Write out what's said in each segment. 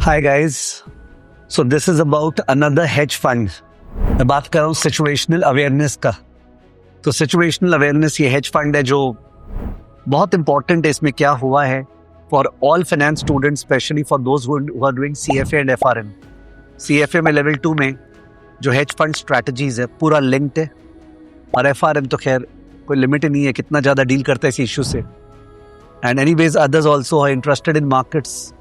Hi guys. So this is about another hedge fund. मैं बात कर रहा हूँ सिचुएशनल अवेयरनेस का. तो सिचुएशनल अवेयरनेस ये हेज फंड है जो बहुत इंपॉर्टेंट है. इसमें क्या हुआ है for all finance students, specially for those who are doing CFA and FRM. CFA में लेवल 2 में जो हेज फंड स्ट्रैटेजीज है पूरा लिंक्ड है, और एफआरएम तो खैर कोई लिमिट ही नहीं है कितना ज़्यादा डील करता है इस इशू से. And anyways others also are interested in markets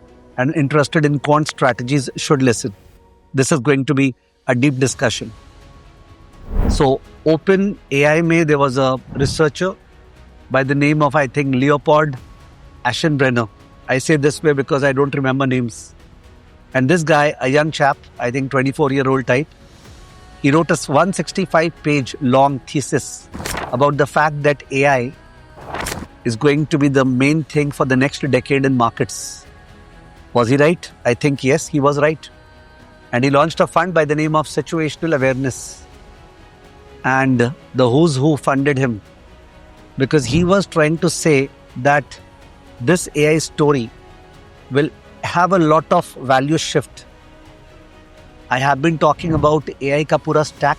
and interested in quant strategies should listen. This is going to be a deep discussion. So OpenAI में there was a researcher by the name of, I think, Leopold Aschenbrenner. I say this way because I don't remember names. And this guy, a young chap, I think 24-year-old type, he wrote a 165-page long thesis about the fact that AI is going to be the main thing for the next decade in markets. Was he right? I think yes, he was right. And he launched a fund by the name of Situational Awareness. And the who's who funded him because he was trying to say that this AI story will have a lot of value shift. I have been talking about AI का पूरा stack,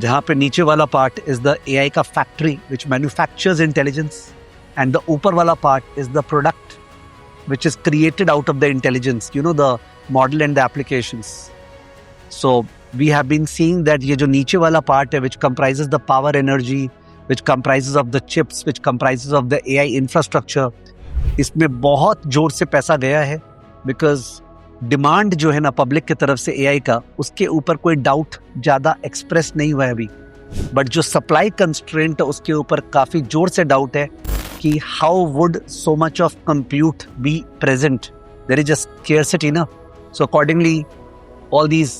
जहाँ पे नीचे वाला part is the AI का factory which manufactures intelligence, and the ऊपर वाला part is the product which is created out of the intelligence, the model and the applications. So we have been seeing that ये जो नीचे वाला part है, which comprises the power energy, which comprises of the chips, which comprises of the AI infrastructure, इसमें बहुत जोर से पैसा गया है because demand जो है ना पब्लिक की तरफ से AI का, उसके ऊपर कोई डाउट ज़्यादा एक्सप्रेस नहीं हुआ है अभी. बट जो सप्लाई कंस्ट्रेंट है उसके ऊपर काफ़ी जोर से डाउट है कि how would so much of compute be present? There is just scarcity, na? So accordingly, all these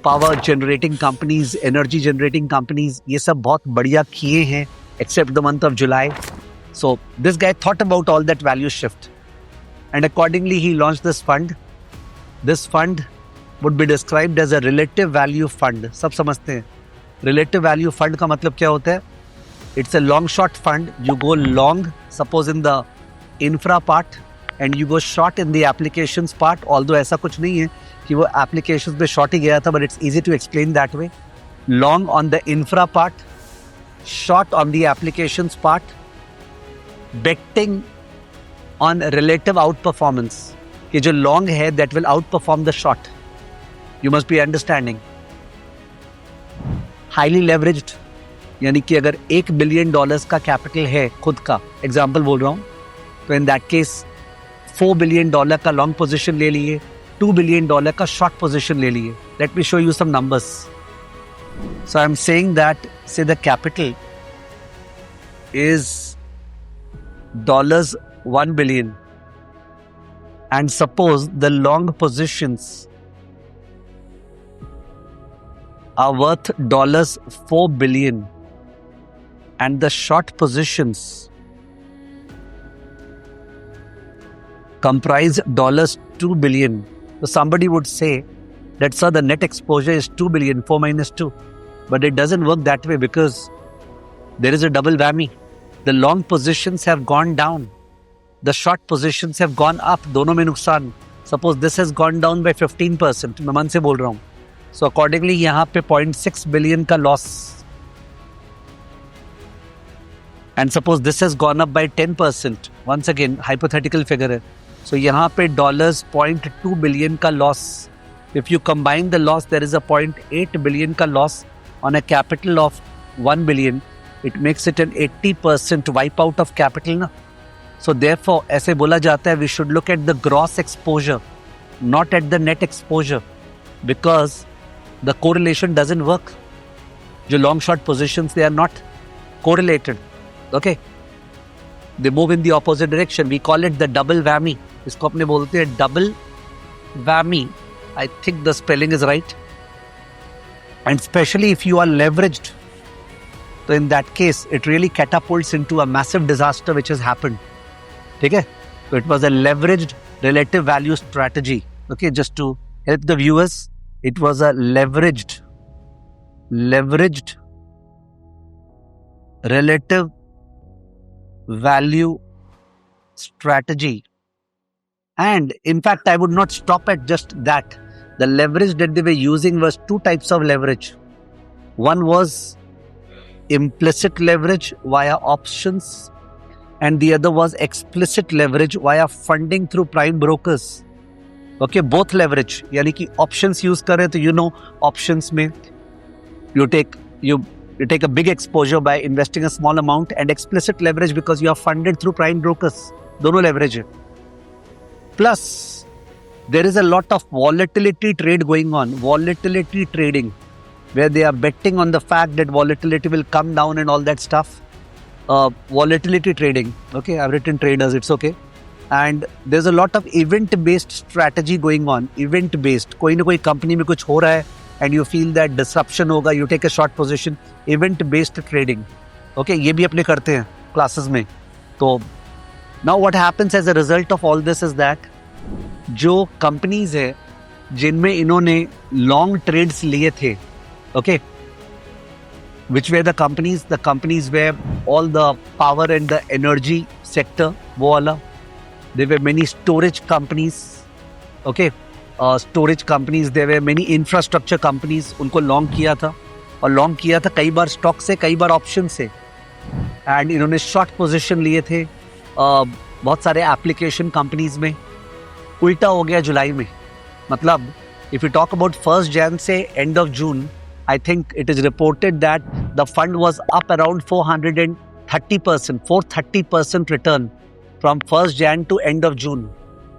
power generating companies, energy generating companies, ये सब बहुत बढ़िया किए हैं except the month of July. So this guy thought about all that value shift, and accordingly he launched this fund. This fund would be described as a relative value fund. सब समझते हैं relative value fund का मतलब क्या होता है? It's a long short fund. You go long, suppose in the infra part, and you go short in the applications part. Although ऐसा कुछ नहीं है कि वो applications में short ही गया था, but it's easy to explain that way. Long on the infra part, short on the applications part, betting on relative outperformance. कि जो long है that will outperform the short. You must be understanding. Highly leveraged. यानी कि अगर $1 billion का capital है खुद का, एग्जाम्पल बोल रहा हूँ, तो इन दैट केस $4 बिलियन का लॉन्ग पोजीशन ले लिए, $2 बिलियन का शॉर्ट पोजीशन ले लिए. Let me show you some numbers. So I am saying that say the capital is $1 billion and suppose the long positions are worth $4 billion and the short positions comprise $2 billion. So somebody would say that, sir, the net exposure is $2 billion, 4 minus 2. But it doesn't work that way because there is a double whammy. The long positions have gone down. The short positions have gone up. दोनों में नुकसान. Suppose this has gone down by 15%. मैं मन से बोल रहा हूँ. So accordingly यहाँ पे $0.6 billion का loss. And suppose this has gone up by 10%. Once again, hypothetical figure है. So यहाँ पे $0.2 billion का loss. If you combine the loss, there is a $0.8 billion का loss on a capital of $1 billion. It makes it an 80% wipe out of capital ना. So therefore, ऐसे बोला जाता है, we should look at the gross exposure, not at the net exposure, because the correlation doesn't work. जो long short positions, they are not correlated. Okay? They move in the opposite direction. We call it the double whammy. इसको अपने बोलते हैं double whammy. I think the spelling is right. And especially if you are leveraged, so in that case, it really catapults into a massive disaster which has happened. ठीक है? So it was a leveraged relative value strategy. Okay, just to help the viewers, it was a leveraged relative value strategy And in fact, I would not stop at just that. The leverage that they were using was two types of leverage. One was implicit leverage via options, and the other was explicit leverage via funding through prime brokers. Okay, both leverage. यानी कि options use कर रहे हैं तो you know options में you take a big exposure by investing a small amount, and explicit leverage because you are funded through prime brokers. दोनों leverage है. Plus, there is a lot of volatility trade going on, volatility trading, where they are betting on the fact that volatility will come down and all that stuff. Volatility trading. Okay, I've written traders, it's okay. And there's a lot of event-based strategy going on. Event-based. कोई ना कोई company में कुछ हो रहा है and you feel that disruption होगा, you take a short position. Event-based trading. Okay, ये भी अपने करते हैं classes में. तो now what happens as a result of all this is that जो companies है जिनमें इन्होंने long trades लिए थे, okay, which were the companies where all the power and the energy sector, वो वाला. There were many storage companies, okay, storage companies. There were many infrastructure companies. उनको long किया था और long किया था कई बार stock से, कई बार option से. And इन्होंने short position लिए थे बहुत सारे application companies में. उल्टा हो गया जुलाई में. मतलब if you talk about 1st Jan से end of June, I think it is reported that the fund was up around 430% return from 1st Jan to end of June.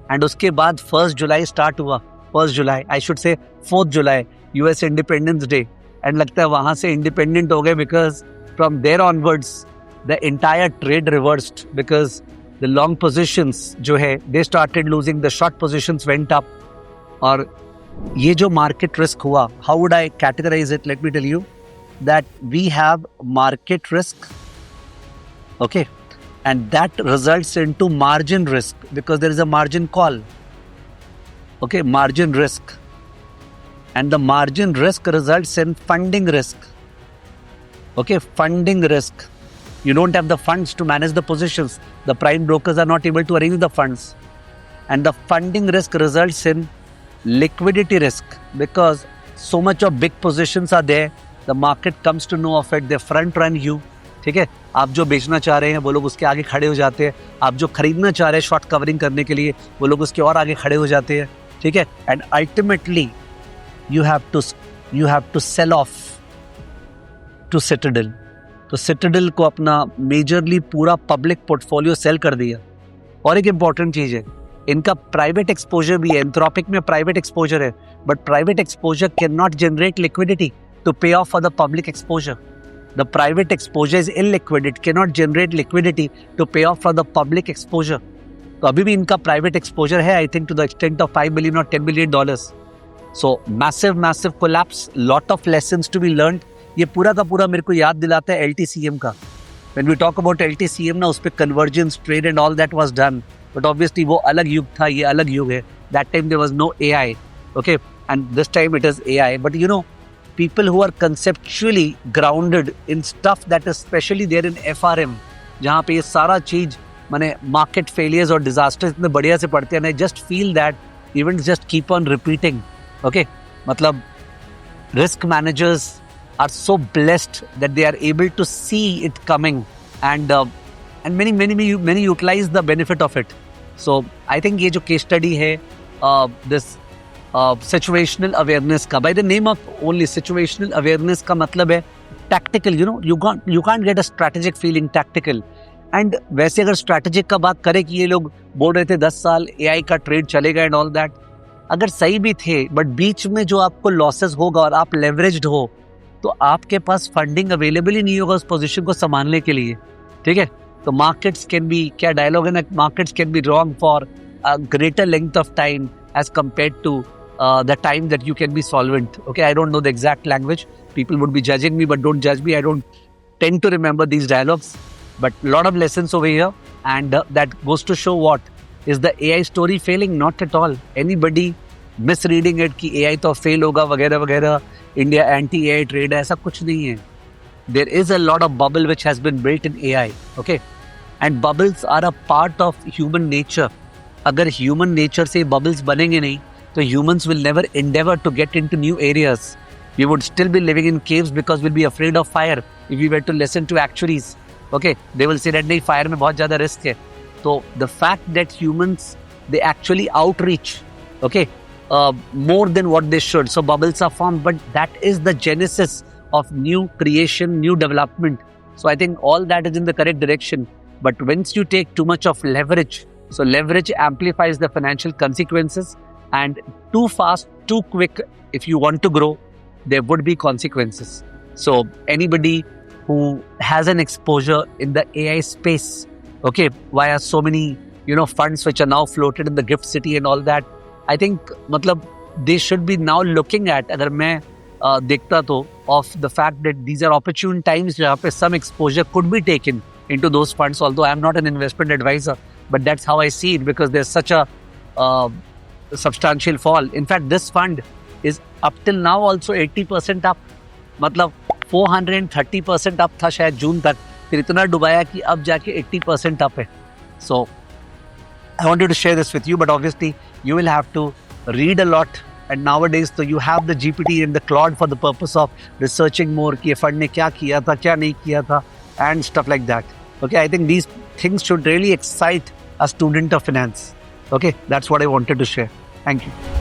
And उसके बाद 1st July start हुआ. 1st July, I should say 4th July, US Independence Day. And लगता है वहाँ से independent हो गए because from there onwards, the entire trade reversed because the long positions जो है, they started losing, the short positions went up. और ये जो market risk हुआ, how would I categorize it? Let me tell you that we have market risk, okay, and that results into margin risk because there is a margin call, okay, margin risk, and the margin risk results in funding risk, okay, funding risk. You don't have the funds to manage the positions. The prime brokers are not able to arrange the funds, and the funding risk results in liquidity risk because so much of big positions are there. The market comes to know of it. They front run you. ठीक है, आप जो बेचना चाह रहे हैं वो लोग उसके आगे खड़े हो जाते हैं. आप जो खरीदना चाह रहे हैं शॉर्ट कवरिंग करने के लिए वो लोग उसके और आगे खड़े हो जाते हैं. ठीक है, and ultimately you have to sell off to Citadel. तो सिटाडेल को अपना मेजरली पूरा पब्लिक पोर्टफोलियो सेल कर दिया. और एक इम्पॉर्टेंट चीज़ है, इनका प्राइवेट एक्सपोजर भी है. एंथ्रोपिक में प्राइवेट एक्सपोजर है, but private exposure can not generate liquidity to pay off for the public exposure. The private exposure is illiquid. It cannot generate liquidity to pay off for the public exposure. तो अभी भी इनका private exposure है, I think to the extent of $5 billion or $10 billion. So massive collapse. Lot of lessons to be learned. ये पूरा का पूरा मेरे को याद दिलाता है LTCM का. When we talk about LTCM ना, उस पे convergence trade and all that was done. But obviously वो अलग युग था, ये अलग युग है. That time there was no AI. Okay, and this time it is AI. But you know, people who are conceptually grounded in stuff that is especially there in FRM, जहाँ पे ये सारा चीज माने market failures और disasters इतने बढ़िया से पढ़ते हैं, I just feel that events just keep on repeating. Okay, मतलब risk managers are so blessed that they are able to see it coming and many utilize the benefit of it. So I think ये जो case study है, this situational awareness का, by the name of only situational awareness का मतलब है tactical. You know, you can't get a strategic feeling tactical. And वैसे अगर strategic का बात करें कि ये लोग बोल रहे थे 10 साल AI का ट्रेड चलेगा and all that, अगर सही भी थे, बट बीच में जो आपको लॉसेस होगा और आप लेवरेज्ड हो तो आपके पास फंडिंग अवेलेबल ही नहीं होगा उस पोजीशन को संभालने के लिए. ठीक है, तो मार्केट्स कैन बी, क्या डायलॉग है ना, markets can be wrong for a greater length of time as compare to the time that you can be solvent. Okay, I don't know the exact language. People would be judging me, but don't judge me. I don't tend to remember these dialogues. But a lot of lessons over here. And that goes to show what? Is the AI story failing? Not at all. Anybody misreading it कि AI तो fail होगा वगैरह वगैरह, India anti-AI trade है, ऐसा कुछ नहीं है. There is a lot of bubble which has been built in AI. Okay, and bubbles are a part of human nature. अगर ह्यूमन नेचर से बबल्स बनेंगे नहीं तो humans will never endeavor to get into new areas. We would still be living in caves because we'll be afraid of fire if we were to listen to actuaries. Okay, they will say that नहीं fire में बहुत ज़्यादा risk है. So the fact that humans they actually outreach, okay, more than what they should. So bubbles are formed, but that is the genesis of new creation, new development. So I think all that is in the correct direction. But once you take too much of leverage, so leverage amplifies the financial consequences, and too fast, too quick, if you want to grow, there would be consequences. So anybody who has an exposure in the AI space, okay, via so many, funds which are now floated in the gift city and all that, I think, they should be now looking at, अगर मैं देखता तो, of the fact that these are opportune times जहाँ पे some exposure could be taken into those funds. Although I am not an investment advisor, but that's how I see it, because there's such a substantial fall. In fact, this fund is up till now also 80% up. मतलब 430% up था शायद जून तक, फिर इतना डुबाया कि अब जाके 80% up है. So I wanted to share this with you, but obviously you will have to read a lot. And nowadays, so you have the GPT and the Claude for the purpose of researching more कि ये fund ने क्या किया था, क्या नहीं किया था, and stuff like that. Okay, I think these things should really excite a student of finance. Okay, that's what I wanted to share. Thank you.